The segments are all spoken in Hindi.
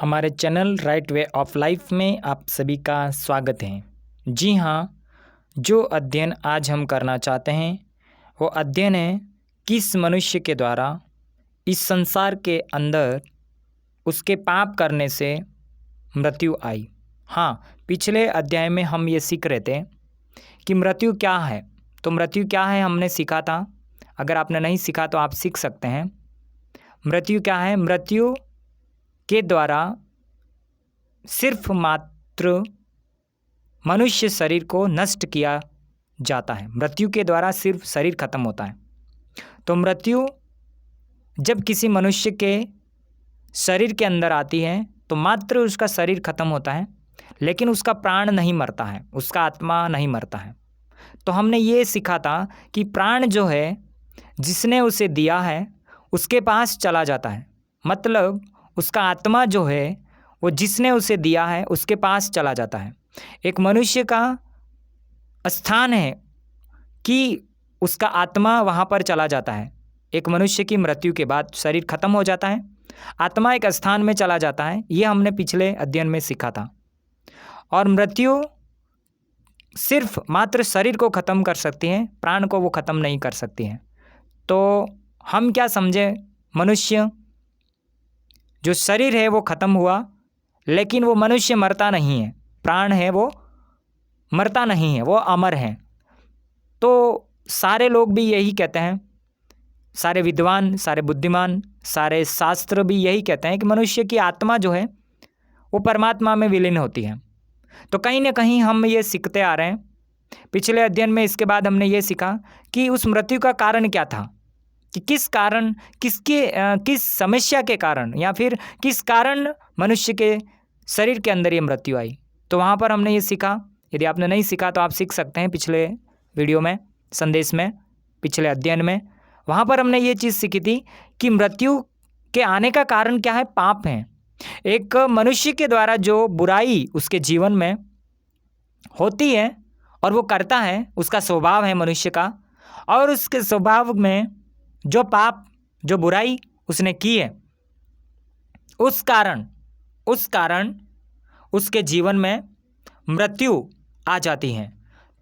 हमारे channel right way of life में आप सभी का स्वागत है। जी हाँ, जो अध्ययन आज हम करना चाहते हैं वो अध्ययन है किस मनुष्य के द्वारा इस संसार के अंदर उसके पाप करने से मृत्यु आई। हाँ, पिछले अध्याय में हम ये सीख रहे थे कि मृत्यु क्या है। तो मृत्यु क्या है हमने सीखा था। अगर आपने नहीं सीखा तो आप सीख सकते हैं। मृत्यु क्या है? मृत्यु के द्वारा सिर्फ मात्र मनुष्य शरीर को नष्ट किया जाता है। मृत्यु के द्वारा सिर्फ शरीर खत्म होता है। तो मृत्यु जब किसी मनुष्य के शरीर के अंदर आती है तो मात्र उसका शरीर खत्म होता है, लेकिन उसका प्राण नहीं मरता है, उसका आत्मा नहीं मरता है। तो हमने ये सीखा था कि प्राण जो है जिसने उसे दिया है उसके पास चला जाता है। मतलब उसका आत्मा जो है वो जिसने उसे दिया है उसके पास चला जाता है। एक मनुष्य का स्थान है कि उसका आत्मा वहाँ पर चला जाता है। एक मनुष्य की मृत्यु के बाद शरीर खत्म हो जाता है, आत्मा एक स्थान में चला जाता है। ये हमने पिछले अध्ययन में सीखा था। और मृत्यु सिर्फ मात्र शरीर को ख़त्म कर सकती है, प्राण को वो ख़त्म नहीं कर सकती है। तो हम क्या समझे? मनुष्य जो शरीर है वो ख़त्म हुआ, लेकिन वो मनुष्य मरता नहीं है। प्राण है वो मरता नहीं है, वो अमर है। तो सारे लोग भी यही कहते हैं, सारे विद्वान, सारे बुद्धिमान, सारे शास्त्र भी यही कहते हैं कि मनुष्य की आत्मा जो है वो परमात्मा में विलीन होती है। तो कहीं ना कहीं हम ये सीखते आ रहे हैं। पिछले अध्ययन में इसके बाद हमने ये सीखा कि उस मृत्यु का कारण क्या था, कि किस कारण, किस समस्या के कारण या फिर किस कारण मनुष्य के शरीर के अंदर ये मृत्यु आई। तो वहाँ पर हमने ये सीखा। यदि आपने नहीं सीखा तो आप सीख सकते हैं पिछले वीडियो में, संदेश में, पिछले अध्ययन में। वहाँ पर हमने ये चीज़ सीखी थी कि मृत्यु के आने का कारण क्या है? पाप है। एक मनुष्य के द्वारा जो बुराई उसके जीवन में होती है और वो करता है, उसका स्वभाव है मनुष्य का, और उसके स्वभाव में जो पाप, जो बुराई उसने की है, उस कारण उसके जीवन में मृत्यु आ जाती है।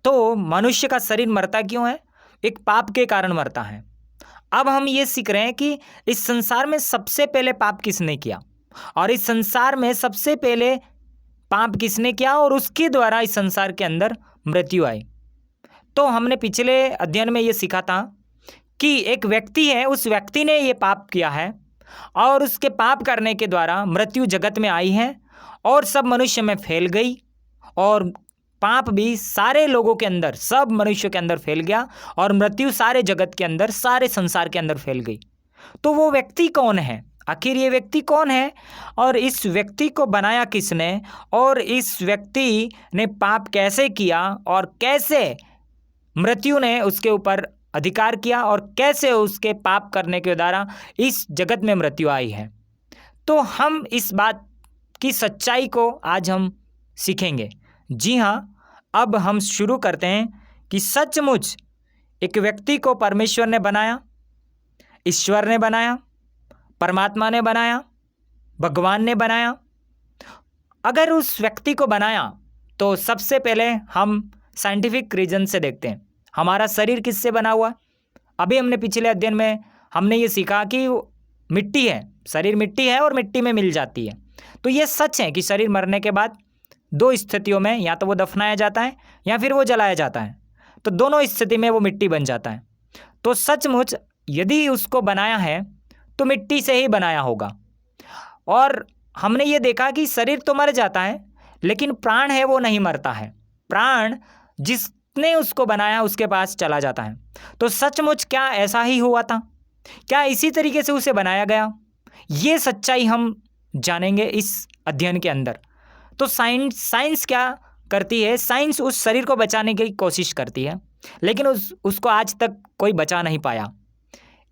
तो मनुष्य का शरीर मरता क्यों है? एक पाप के कारण मरता है। अब हम ये सीख रहे हैं कि इस संसार में सबसे पहले पाप किसने किया और इस संसार में सबसे पहले पाप किसने किया और उसके द्वारा इस संसार के अंदर मृत्यु आई। तो हमने पिछले अध्ययन में ये सीखा था कि एक व्यक्ति है, उस व्यक्ति ने ये पाप किया है और उसके पाप करने के द्वारा मृत्यु जगत में आई है और सब मनुष्य में फैल गई, और पाप भी सारे लोगों के अंदर, सब मनुष्यों के अंदर फैल गया, और मृत्यु सारे जगत के अंदर, सारे संसार के अंदर फैल गई। तो वो व्यक्ति कौन है? आखिर ये व्यक्ति कौन है और इस व्यक्ति को बनाया किसने, और इस व्यक्ति ने पाप कैसे किया और कैसे मृत्यु ने उसके ऊपर अधिकार किया और कैसे उसके पाप करने के द्वारा इस जगत में मृत्यु आई है। तो हम इस बात की सच्चाई को आज हम सीखेंगे। जी हाँ, अब हम शुरू करते हैं कि सचमुच एक व्यक्ति को परमेश्वर ने बनाया, ईश्वर ने बनाया, परमात्मा ने बनाया, भगवान ने बनाया। अगर उस व्यक्ति को बनाया तो सबसे पहले हम साइंटिफिक रीजन से देखते हैं, हमारा शरीर किससे बना हुआ। अभी हमने पिछले अध्ययन में हमने ये सीखा कि मिट्टी है, शरीर मिट्टी है और मिट्टी में मिल जाती है। तो ये सच है कि शरीर मरने के बाद दो स्थितियों में या तो वो दफनाया जाता है या फिर वो जलाया जाता है। तो दोनों स्थिति में वो मिट्टी बन जाता है। तो सचमुच यदि उसको बनाया है तो मिट्टी से ही बनाया होगा। और हमने ये देखा कि शरीर तो मर जाता है, लेकिन प्राण है वो नहीं मरता है। प्राण जिसने उसको बनाया उसके पास चला जाता है। तो सचमुच क्या ऐसा ही हुआ था? क्या इसी तरीके से उसे बनाया गया? ये सच्चाई हम जानेंगे इस अध्ययन के अंदर। तो साइंस क्या करती है? साइंस उस शरीर को बचाने की कोशिश करती है, लेकिन उसको आज तक कोई बचा नहीं पाया।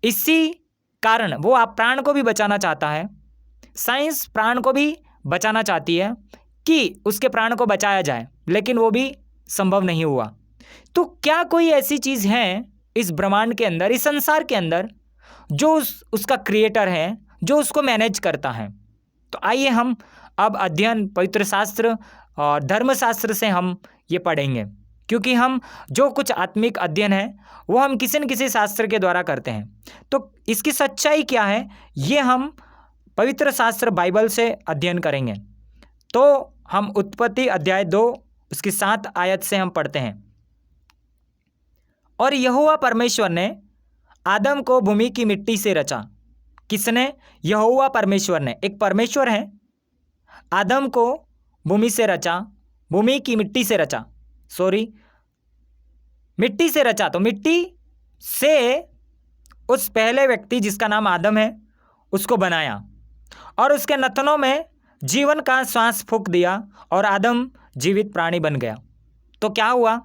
इसी कारण वो आप प्राण को भी बचाना चाहता है। साइंस प्राण को भी बचाना चाहती है कि उसके प्राण को बचाया जाए, लेकिन वो भी संभव नहीं हुआ। तो क्या कोई ऐसी चीज़ है इस ब्रह्मांड के अंदर, इस संसार के अंदर, जो उसका क्रिएटर है, जो उसको मैनेज करता है? तो आइए हम अब अध्ययन पवित्र शास्त्र और धर्मशास्त्र से हम ये पढ़ेंगे, क्योंकि हम जो कुछ आत्मिक अध्ययन है वो हम किसी न किसी शास्त्र के द्वारा करते हैं। तो इसकी सच्चाई क्या है ये हम पवित्र शास्त्र बाइबल से अध्ययन करेंगे। तो हम उत्पत्ति अध्याय 2 उसकी 7 आयत से हम पढ़ते हैं। और यहोवा परमेश्वर ने आदम को भूमि की मिट्टी से रचा। किसने? यहोवा परमेश्वर ने। एक परमेश्वर है, आदम को भूमि से रचा, भूमि की मिट्टी से रचा, मिट्टी से रचा। तो मिट्टी से उस पहले व्यक्ति जिसका नाम आदम है उसको बनाया और उसके नथनों में जीवन का श्वास फूंक दिया और आदम जीवित प्राणी बन गया। तो क्या हुआ?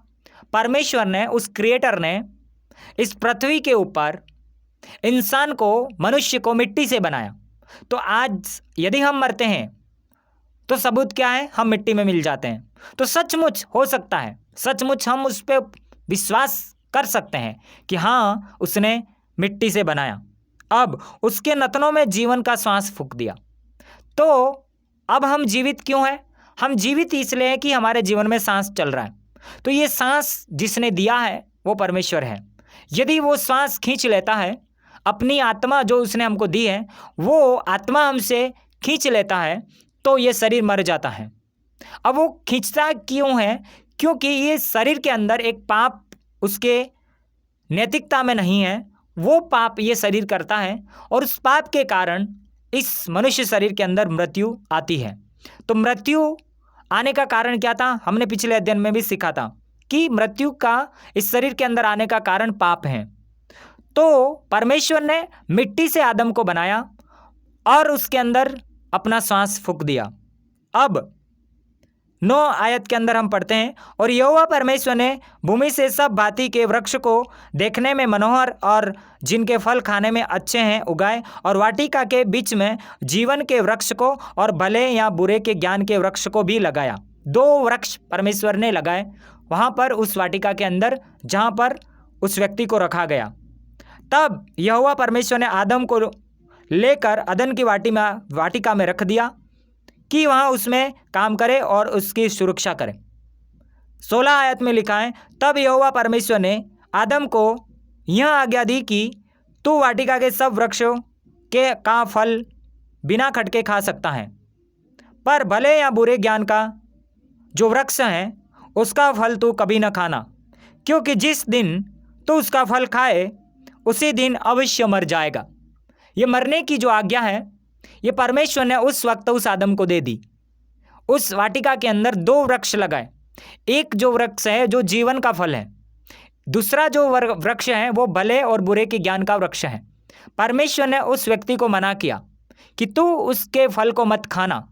परमेश्वर ने, उस क्रिएटर ने इस पृथ्वी के ऊपर इंसान को, मनुष्य को मिट्टी से बनाया। तो आज यदि हम मरते हैं तो सबूत क्या है? हम मिट्टी में मिल जाते हैं। तो सचमुच हो सकता है, सचमुच हम उस पर विश्वास कर सकते हैं कि हाँ, उसने मिट्टी से बनाया, अब उसके नथनों में जीवन का श्वास फूंक दिया। तो अब हम जीवित क्यों हैं? हम जीवित इसलिए हैं कि हमारे जीवन में सांस चल रहा है। तो ये सांस जिसने दिया है वो परमेश्वर है। यदि वो सांस खींच लेता है, अपनी आत्मा जो उसने हमको दी है वो आत्मा हमसे खींच लेता है, तो ये शरीर मर जाता है। अब वो खींचता क्यों है? क्योंकि ये शरीर के अंदर एक पाप उसके नैतिकता में नहीं है, वो पाप ये शरीर करता है और उस पाप के कारण इस मनुष्य शरीर के अंदर मृत्यु आती है। तो मृत्यु आने का कारण क्या था? हमने पिछले अध्ययन में भी सीखा था कि मृत्यु का इस शरीर के अंदर आने का कारण पाप है। तो परमेश्वर ने मिट्टी से आदम को बनाया और उसके अंदर अपना श्वास फूंक दिया। अब 9 आयत के अंदर हम पढ़ते हैं, और यहोवा परमेश्वर ने भूमि से सब भांति के वृक्ष को देखने में मनोहर और जिनके फल खाने में अच्छे हैं उगाए, और वाटिका के बीच में जीवन के वृक्ष को और भले या बुरे के ज्ञान के वृक्ष को भी लगाया। 2 वृक्ष परमेश्वर ने लगाए वहाँ पर, उस वाटिका के अंदर जहाँ पर उस व्यक्ति को रखा गया। तब यहोवा परमेश्वर ने आदम को लेकर अदन की वाटिका में रख दिया कि वहाँ उसमें काम करे और उसकी सुरक्षा करे। 16 आयत में लिखा है, तब यहोवा परमेश्वर ने आदम को यह आज्ञा दी कि तू वाटिका के सब वृक्षों के का फल बिना खटके खा सकता है, पर भले या बुरे ज्ञान का जो वृक्ष है उसका फल तू कभी न खाना, क्योंकि जिस दिन तू उसका फल खाए उसी दिन अवश्य मर जाएगा। ये मरने की जो आज्ञा है ये परमेश्वर ने उस वक्त उस आदम को दे दी। उस वाटिका के अंदर 2 वृक्ष लगाए। एक जो वृक्ष है जो जीवन का फल है, दूसरा जो वृक्ष है वो भले और बुरे के ज्ञान का वृक्ष है। परमेश्वर ने उस व्यक्ति को मना किया कि तू उसके फल को मत खाना,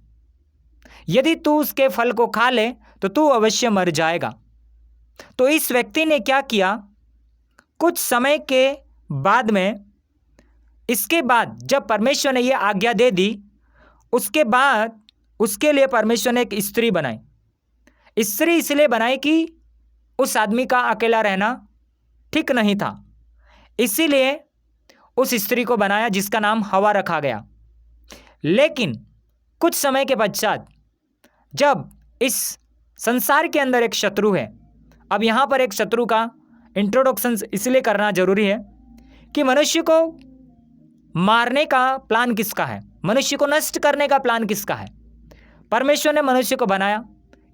यदि तू उसके फल को खा ले तो तू अवश्य मर जाएगा। तो इस व्यक्ति ने क्या किया? कुछ समय के बाद में, इसके बाद जब परमेश्वर ने यह आज्ञा दे दी, उसके बाद उसके लिए परमेश्वर ने एक स्त्री बनाई। स्त्री इसलिए बनाई कि उस आदमी का अकेला रहना ठीक नहीं था, इसीलिए उस स्त्री को बनाया जिसका नाम हवा रखा गया। लेकिन कुछ समय के पश्चात जब इस संसार के अंदर एक शत्रु है, अब यहाँ पर एक शत्रु का इंट्रोडक्शन इसलिए करना जरूरी है कि मनुष्य को मारने का प्लान किसका है, मनुष्य को नष्ट करने का प्लान किसका है? परमेश्वर ने मनुष्य को बनाया।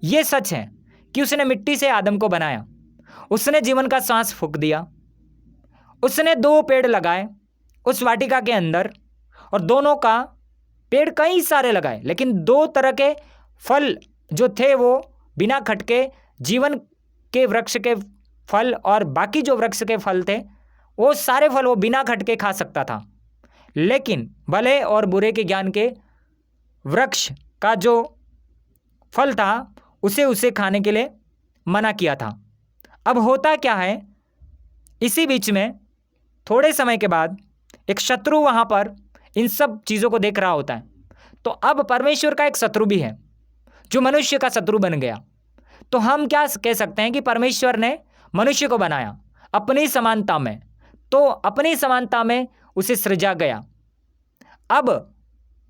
ये सच है कि उसने मिट्टी से आदम को बनाया, उसने जीवन का सांस फूंक दिया, उसने 2 पेड़ लगाए उस वाटिका के अंदर, और दोनों का पेड़ कई सारे लगाए, लेकिन 2 तरह के फल जो थे वो बिना खटके, जीवन के वृक्ष के फल और बाकी जो वृक्ष के फल थे वो सारे फल वो बिना खटके खा सकता था, लेकिन भले और बुरे के ज्ञान के वृक्ष का जो फल था उसे खाने के लिए मना किया था। अब होता क्या है, इसी बीच में थोड़े समय के बाद एक शत्रु वहाँ पर इन सब चीज़ों को देख रहा होता है। तो अब परमेश्वर का एक शत्रु भी है जो मनुष्य का शत्रु बन गया। तो हम क्या कह सकते हैं कि परमेश्वर ने मनुष्य को बनाया अपनी समानता में, तो अपनी समानता में उसे सृजा गया। अब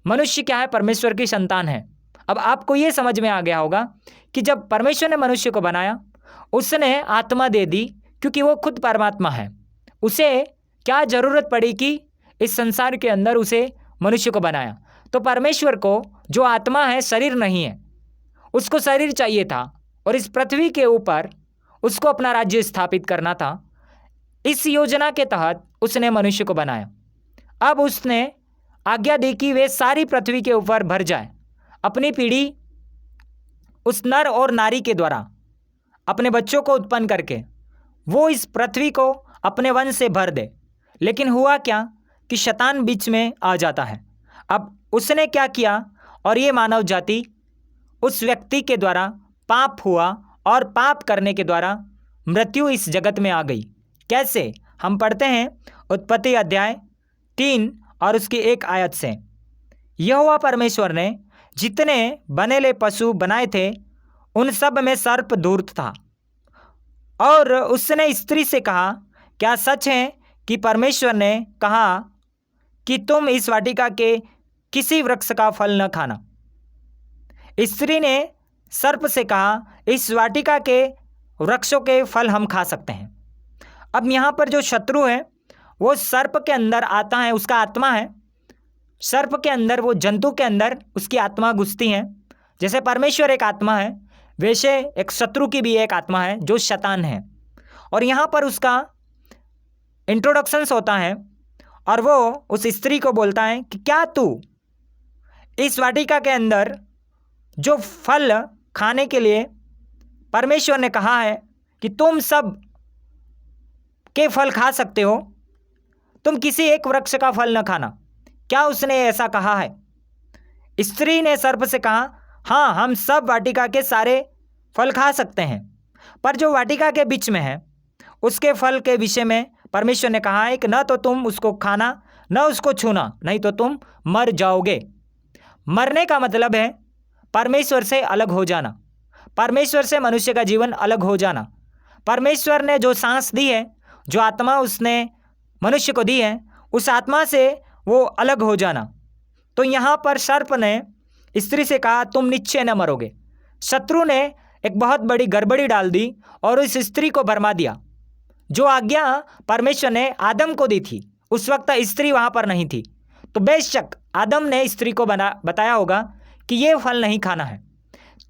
मनुष्य क्या है? परमेश्वर की संतान है। अब आपको ये समझ में आ गया होगा कि जब परमेश्वर ने मनुष्य को बनाया, उसने आत्मा दे दी, क्योंकि वो खुद परमात्मा है। उसे क्या जरूरत पड़ी कि इस संसार के अंदर उसे मनुष्य को बनाया? तो परमेश्वर को जो आत्मा है, शरीर नहीं है, उसको शरीर चाहिए था और इस पृथ्वी के ऊपर उसको अपना राज्य स्थापित करना था। इस योजना के तहत उसने मनुष्य को बनाया। अब उसने आज्ञा दी कि वे सारी पृथ्वी के ऊपर भर जाए। अपनी पीढ़ी उस नर और नारी के द्वारा अपने बच्चों को उत्पन्न करके वो इस पृथ्वी को अपने वंश से भर दे। लेकिन हुआ क्या कि शैतान बीच में आ जाता है। अब उसने क्या किया, और ये मानव जाति उस व्यक्ति के द्वारा पाप हुआ और पाप करने के द्वारा मृत्यु इस जगत में आ गई। कैसे? हम पढ़ते हैं उत्पत्ति अध्याय 3 और उसकी 1 आयत से। यहोवा परमेश्वर ने जितने बनेले पशु बनाए थे उन सब में सर्प धूर्त था, और उसने स्त्री से कहा, क्या सच है कि परमेश्वर ने कहा कि तुम इस वाटिका के किसी वृक्ष का फल न खाना? स्त्री ने सर्प से कहा, इस वाटिका के वृक्षों के फल हम खा सकते हैं। अब यहाँ पर जो शत्रु है वो सर्प के अंदर आता है, उसका आत्मा है। सर्प के अंदर, वो जंतु के अंदर उसकी आत्मा घुसती है। जैसे परमेश्वर एक आत्मा है, वैसे एक शत्रु की भी एक आत्मा है जो शैतान है। और यहाँ पर उसका इंट्रोडक्शंस होता है और वो उस स्त्री को बोलता है कि क्या तू इस वाटिका के अंदर जो फल खाने के लिए परमेश्वर ने कहा है कि तुम सब के फल खा सकते हो, तुम किसी एक वृक्ष का फल न खाना, क्या उसने ऐसा कहा है? स्त्री ने सर्प से कहा, हाँ, हम सब वाटिका के सारे फल खा सकते हैं, पर जो वाटिका के बीच में है उसके फल के विषय में परमेश्वर ने कहा है कि न तो तुम उसको खाना, न उसको छूना, नहीं तो तुम मर जाओगे। मरने का मतलब है परमेश्वर से अलग हो जाना, परमेश्वर से मनुष्य का जीवन अलग हो जाना। परमेश्वर ने जो सांस दी है, जो आत्मा उसने मनुष्य को दी है, उस आत्मा से वो अलग हो जाना। तो यहाँ पर सर्प ने स्त्री से कहा, तुम निश्चय न मरोगे। शत्रु ने एक बहुत बड़ी गड़बड़ी डाल दी और उस स्त्री को भरमा दिया। जो आज्ञा परमेश्वर ने आदम को दी थी, उस वक्त स्त्री वहाँ पर नहीं थी, तो बेशक आदम ने स्त्री को बताया होगा कि ये फल नहीं खाना है।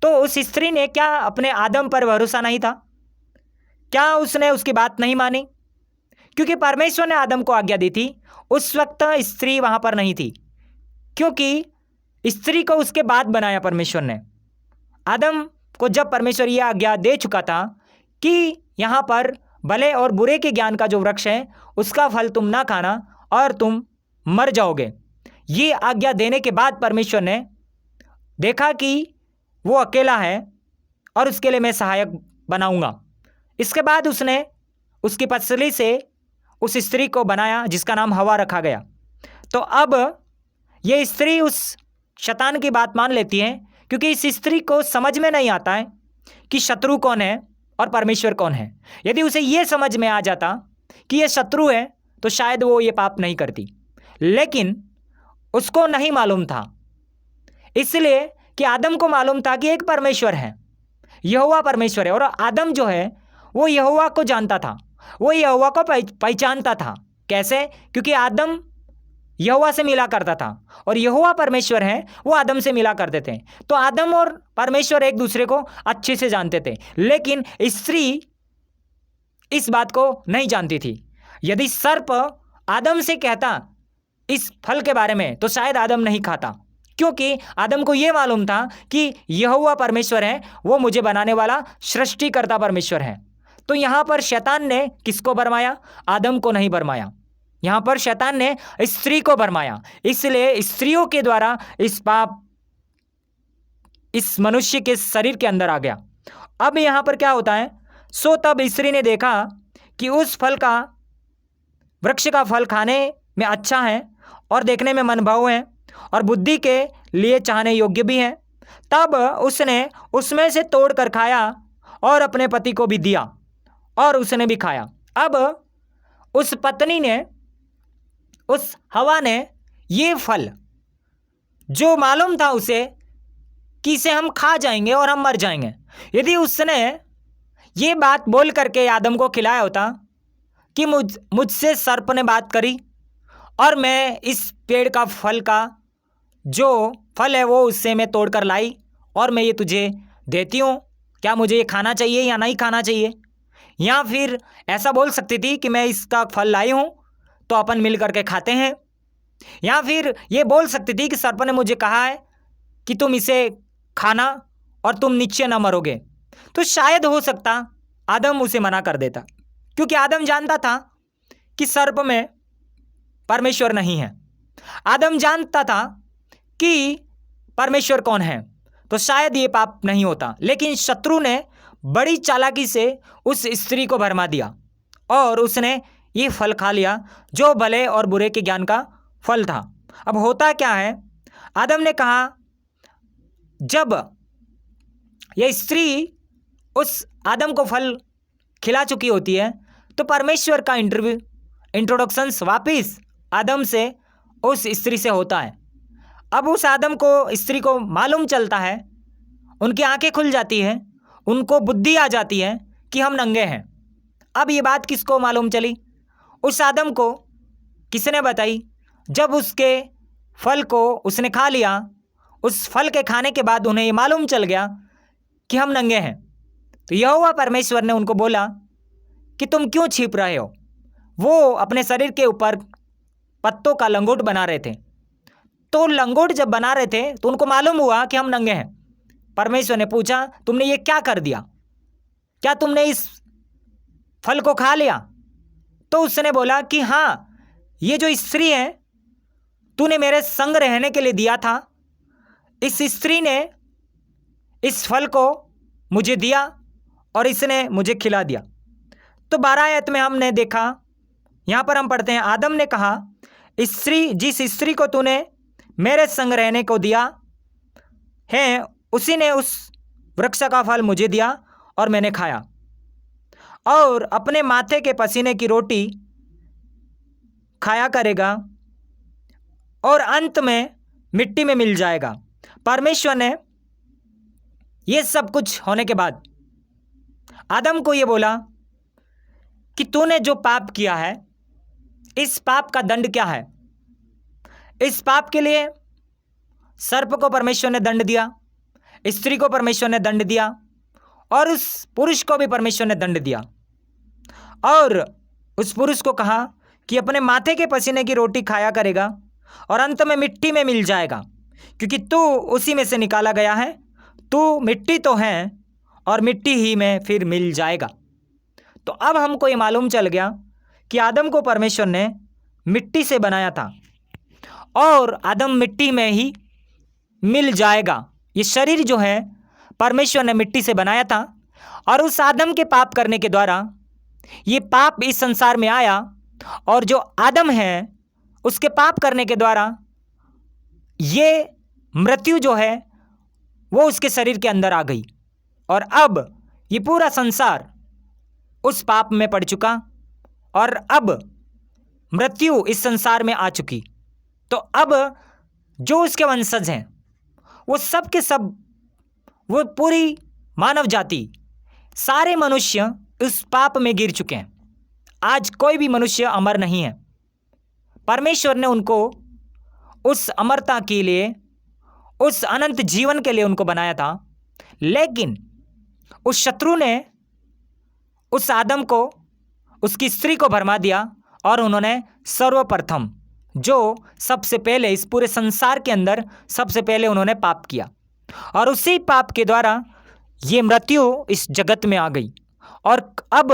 तो उस स्त्री ने क्या अपने आदम पर भरोसा नहीं था? क्या उसने उसकी बात नहीं मानी? क्योंकि परमेश्वर ने आदम को आज्ञा दी थी, उस वक्त स्त्री वहाँ पर नहीं थी, क्योंकि स्त्री को उसके बाद बनाया परमेश्वर ने। आदम को जब परमेश्वर यह आज्ञा दे चुका था कि यहाँ पर भले और बुरे के ज्ञान का जो वृक्ष है उसका फल तुम ना खाना और तुम मर जाओगे, ये आज्ञा देने के बाद परमेश्वर ने देखा कि वो अकेला है और उसके लिए मैं सहायक बनाऊंगा। इसके बाद उसने उसकी पसली से उस स्त्री को बनाया जिसका नाम हवा रखा गया। तो अब ये स्त्री उस शैतान की बात मान लेती है, क्योंकि इस स्त्री को समझ में नहीं आता है कि शत्रु कौन है और परमेश्वर कौन है। यदि उसे ये समझ में आ जाता कि ये शत्रु है तो शायद वो ये पाप नहीं करती, लेकिन उसको नहीं मालूम था, इसलिए कि आदम को मालूम था कि एक परमेश्वर है, यहोवा परमेश्वर है। और आदम जो है वो यहोवा को जानता था, वो यहोवा को पहचानता था। कैसे? क्योंकि आदम यहोवा से मिला करता था और यहोवा परमेश्वर है, वो आदम से मिला करते थे। तो आदम और परमेश्वर एक दूसरे को अच्छे से जानते थे, लेकिन स्त्री इस बात को नहीं जानती थी। यदि सर्प आदम से कहता इस फल के बारे में तो शायद आदम नहीं खाता, क्योंकि आदम को यह मालूम था कि यहोवा परमेश्वर है, वो मुझे बनाने वाला सृष्टिकर्ता परमेश्वर है। तो यहां पर शैतान ने किसको भरमाया? आदम को नहीं भरमाया, यहां पर शैतान ने स्त्री को भरमाया। इसलिए स्त्रियों के द्वारा इस पाप इस मनुष्य के शरीर के अंदर आ गया। अब यहां पर क्या होता है? सो तब स्त्री ने देखा कि उस फल का वृक्ष का फल खाने में अच्छा है और देखने में मनभाऊ है और बुद्धि के लिए चाहने योग्य भी है। तब उसने उसमें से तोड़ कर खाया और अपने पति को भी दिया और उसने भी खाया। अब उस पत्नी ने, उस हवा ने ये फल जो मालूम था उसे कि इसे हम खा जाएंगे और हम मर जाएंगे। यदि उसने ये बात बोल करके आदम को खिलाया होता कि मुझसे सर्प ने बात करी और मैं इस पेड़ का फल का जो फल है वो उससे मैं तोड़ कर लाई और मैं ये तुझे देती हूँ, क्या मुझे ये खाना चाहिए या नहीं खाना चाहिए? या फिर ऐसा बोल सकती थी कि मैं इसका फल लाई हूँ तो अपन मिल करके खाते हैं। या फिर ये बोल सकती थी कि सर्प ने मुझे कहा है कि तुम इसे खाना और तुम नीचे ना मरोगे। तो शायद हो सकता आदम उसे मना कर देता, क्योंकि आदम जानता था कि सर्प में परमेश्वर नहीं है। आदम जानता था कि परमेश्वर कौन है, तो शायद ये पाप नहीं होता। लेकिन शत्रु ने बड़ी चालाकी से उस स्त्री को भरमा दिया और उसने ये फल खा लिया जो भले और बुरे के ज्ञान का फल था। अब होता क्या है, आदम ने कहा, जब यह स्त्री उस आदम को फल खिला चुकी होती है तो परमेश्वर का इंट्रोडक्शंस वापिस आदम से उस स्त्री से होता है। अब उस आदम को स्त्री को मालूम चलता है, उनकी आंखें खुल जाती हैं, उनको बुद्धि आ जाती है कि हम नंगे हैं। अब ये बात किसको मालूम चली? उस आदम को किसने बताई? जब उसके फल को उसने खा लिया, उस फल के खाने के बाद उन्हें ये मालूम चल गया कि हम नंगे हैं। तो यहोवा परमेश्वर ने उनको बोला कि तुम क्यों छिप रहे हो? वो अपने शरीर के ऊपर पत्तों का लंगोट बना रहे थे। तो लंगोट जब बना रहे थे तो उनको मालूम हुआ कि हम नंगे हैं। परमेश्वर ने पूछा, तुमने ये क्या कर दिया? क्या तुमने इस फल को खा लिया? तो उसने बोला कि हाँ, ये जो स्त्री है तूने मेरे संग रहने के लिए दिया था, इस स्त्री ने इस फल को मुझे दिया और इसने मुझे खिला दिया। तो 12 आयत में हमने देखा, यहाँ पर हम पढ़ते हैं, आदम ने कहा, जिस स्त्री को तूने मेरे संग रहने को दिया है उसी ने उस वृक्ष का फल मुझे दिया और मैंने खाया और अपने माथे के पसीने की रोटी खाया करेगा और अंत में मिट्टी में मिल जाएगा। परमेश्वर ने ये सब कुछ होने के बाद आदम को ये बोला कि तूने जो पाप किया है, इस पाप का दंड क्या है? इस पाप के लिए सर्प को परमेश्वर ने दंड दिया, स्त्री को परमेश्वर ने दंड दिया और उस पुरुष को भी परमेश्वर ने दंड दिया। और उस पुरुष को कहा कि अपने माथे के पसीने की रोटी खाया करेगा और अंत में मिट्टी में मिल जाएगा, क्योंकि तू उसी में से निकाला गया है, तू मिट्टी तो है और मिट्टी ही में फिर मिल जाएगा। तो अब हमको ये मालूम चल गया कि आदम को परमेश्वर ने मिट्टी से बनाया था और आदम मिट्टी में ही मिल जाएगा। ये शरीर जो है परमेश्वर ने मिट्टी से बनाया था और उस आदम के पाप करने के द्वारा ये पाप इस संसार में आया और जो आदम है उसके पाप करने के द्वारा ये मृत्यु जो है वो उसके शरीर के अंदर आ गई और अब ये पूरा संसार उस पाप में पड़ चुका और अब मृत्यु इस संसार में आ चुकी। तो अब जो उसके वंशज हैं वो सब के सब, वो पूरी मानव जाति, सारे मनुष्य उस पाप में गिर चुके हैं। आज कोई भी मनुष्य अमर नहीं है। परमेश्वर ने उनको उस अमरता के लिए, उस अनंत जीवन के लिए उनको बनाया था, लेकिन उस शत्रु ने उस आदम को, उसकी स्त्री को भरमा दिया और उन्होंने सर्वप्रथम, जो सबसे पहले इस पूरे संसार के अंदर सबसे पहले उन्होंने पाप किया और उसी पाप के द्वारा ये मृत्यु इस जगत में आ गई। और अब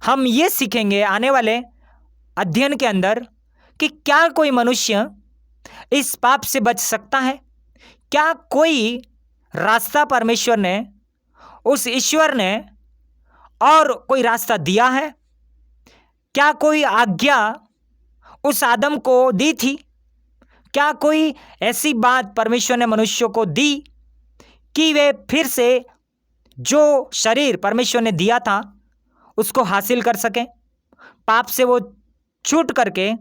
हम ये सीखेंगे आने वाले अध्ययन के अंदर कि क्या कोई मनुष्य इस पाप से बच सकता है? क्या कोई रास्ता परमेश्वर ने, उस ईश्वर ने और कोई रास्ता दिया है? क्या कोई आज्ञा उस आदम को दी थी? क्या कोई ऐसी बात परमेश्वर ने मनुष्यों को दी कि वे फिर से जो शरीर परमेश्वर ने दिया था उसको हासिल कर सकें? पाप से वो छूट करके,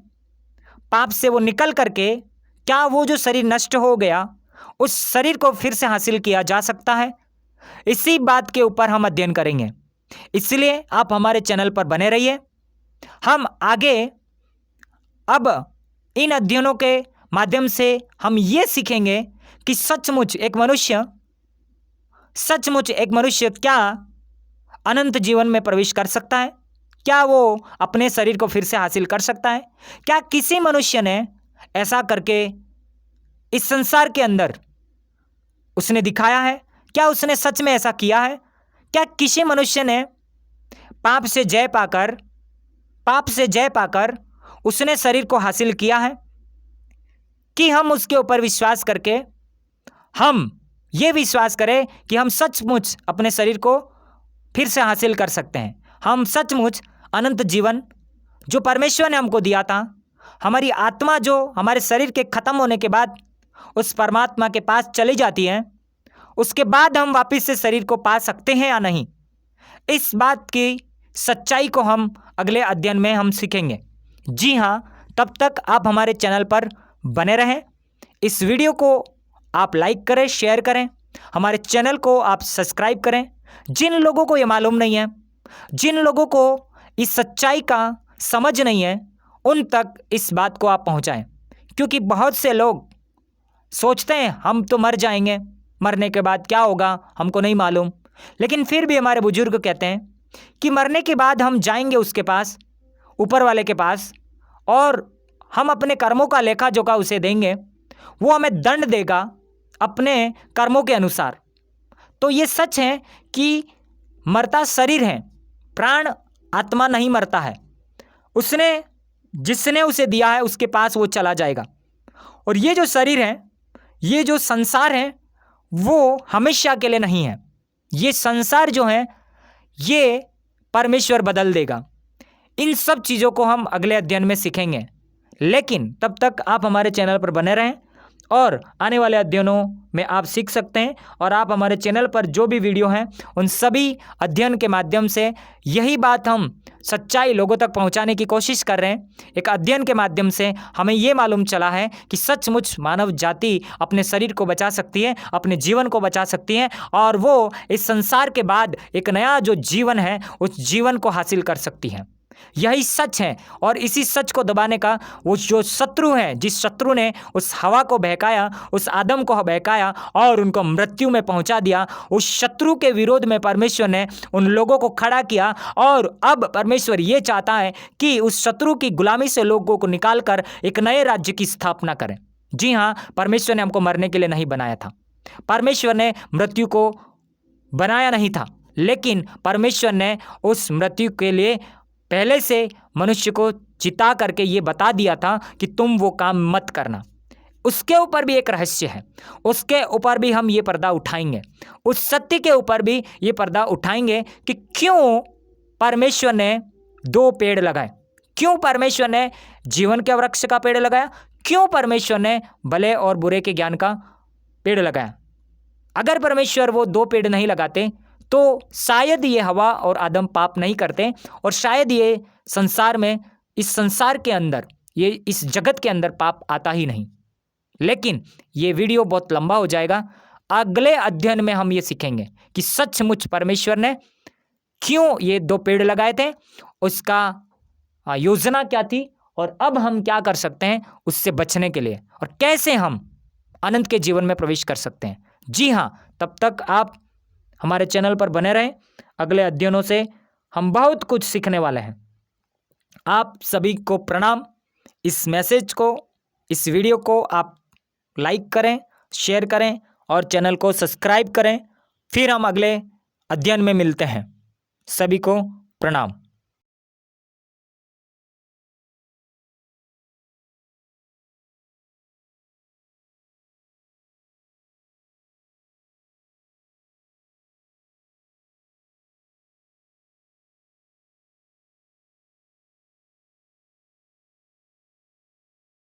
पाप से वो निकल करके, क्या वो जो शरीर नष्ट हो गया उस शरीर को फिर से हासिल किया जा सकता है, इसी बात के ऊपर हम अध्ययन करेंगे। इसलिए आप हमारे चैनल पर बने रहिए। हम आगे अब इन अध्ययनों के माध्यम से हम ये सीखेंगे कि सचमुच एक मनुष्य क्या अनंत जीवन में प्रवेश कर सकता है? क्या वो अपने शरीर को फिर से हासिल कर सकता है? क्या किसी मनुष्य ने ऐसा करके इस संसार के अंदर उसने दिखाया है? क्या उसने सच में ऐसा किया है? क्या किसी मनुष्य ने पाप से जय पाकर उसने शरीर को हासिल किया है? कि हम उसके ऊपर विश्वास करके हम ये विश्वास करें कि हम सचमुच अपने शरीर को फिर से हासिल कर सकते हैं। हम सचमुच अनंत जीवन जो परमेश्वर ने हमको दिया था, हमारी आत्मा जो हमारे शरीर के खत्म होने के बाद उस परमात्मा के पास चली जाती है, उसके बाद हम वापस से शरीर को पा सकते हैं या नहीं, इस बात की सच्चाई को हम अगले अध्ययन में हम सीखेंगे। जी हाँ, तब तक आप हमारे चैनल पर बने रहें। इस वीडियो को आप लाइक करें, शेयर करें, हमारे चैनल को आप सब्सक्राइब करें। जिन लोगों को ये मालूम नहीं है, जिन लोगों को इस सच्चाई का समझ नहीं है, उन तक इस बात को आप पहुंचाएं। क्योंकि बहुत से लोग सोचते हैं हम तो मर जाएंगे, मरने के बाद क्या होगा हमको नहीं मालूम। लेकिन फिर भी हमारे बुजुर्ग कहते हैं कि मरने के बाद हम जाएंगे उसके पास, ऊपर वाले के पास, और हम अपने कर्मों का लेखा जोखा उसे देंगे, वो हमें दंड देगा अपने कर्मों के अनुसार। तो ये सच है कि मरता शरीर है, प्राण आत्मा नहीं मरता है। जिसने उसे दिया है उसके पास वो चला जाएगा। और ये जो शरीर है, ये जो संसार है, वो हमेशा के लिए नहीं है। ये संसार जो है ये परमेश्वर बदल देगा। इन सब चीज़ों को हम अगले अध्ययन में सीखेंगे। लेकिन तब तक आप हमारे चैनल पर बने रहें और आने वाले अध्ययनों में आप सीख सकते हैं। और आप हमारे चैनल पर जो भी वीडियो हैं उन सभी अध्ययन के माध्यम से यही बात हम सच्चाई लोगों तक पहुंचाने की कोशिश कर रहे हैं। एक अध्ययन के माध्यम से हमें ये मालूम चला है कि सचमुच मानव जाति अपने शरीर को बचा सकती है, अपने जीवन को बचा सकती है, और वो इस संसार के बाद एक नया जो जीवन है उस जीवन को हासिल कर सकती है। यही सच है। और इसी सच को दबाने का वो जो शत्रु है, जिस शत्रु ने उस हवा को बहकाया, उस आदम को बहकाया और उनको मृत्यु में पहुंचा दिया, उस शत्रु के विरोध में परमेश्वर ने उन लोगों को खड़ा किया। और अब परमेश्वर ये चाहता है कि उस शत्रु की गुलामी से लोगों को निकालकर एक नए राज्य की स्थापना करें। जी हाँ, परमेश्वर ने हमको मरने के लिए नहीं बनाया था, परमेश्वर ने मृत्यु को बनाया नहीं था, लेकिन परमेश्वर ने उस मृत्यु के लिए पहले से मनुष्य को चिता करके ये बता दिया था कि तुम वो काम मत करना। उसके ऊपर भी एक रहस्य है, उसके ऊपर भी हम ये पर्दा उठाएंगे, उस सत्य के ऊपर भी ये पर्दा उठाएंगे कि क्यों परमेश्वर ने 2 पेड़ लगाए, क्यों परमेश्वर ने जीवन के वृक्ष का पेड़ लगाया, क्यों परमेश्वर ने भले और बुरे के ज्ञान का पेड़ लगाया। अगर परमेश्वर वो 2 पेड़ नहीं लगाते तो शायद ये हवा और आदम पाप नहीं करते, और शायद ये संसार में, इस संसार के अंदर, ये इस जगत के अंदर पाप आता ही नहीं। लेकिन ये वीडियो बहुत लंबा हो जाएगा। अगले अध्ययन में हम ये सीखेंगे कि सचमुच परमेश्वर ने क्यों ये 2 पेड़ लगाए थे, उसका योजना क्या थी, और अब हम क्या कर सकते हैं उससे बचने के लिए, और कैसे हम अनंत के जीवन में प्रवेश कर सकते हैं। जी हाँ, तब तक आप हमारे चैनल पर बने रहें। अगले अध्ययनों से हम बहुत कुछ सीखने वाले हैं। आप सभी को प्रणाम। इस मैसेज को, इस वीडियो को आप लाइक करें, शेयर करें और चैनल को सब्सक्राइब करें। फिर हम अगले अध्ययन में मिलते हैं। सभी को प्रणाम।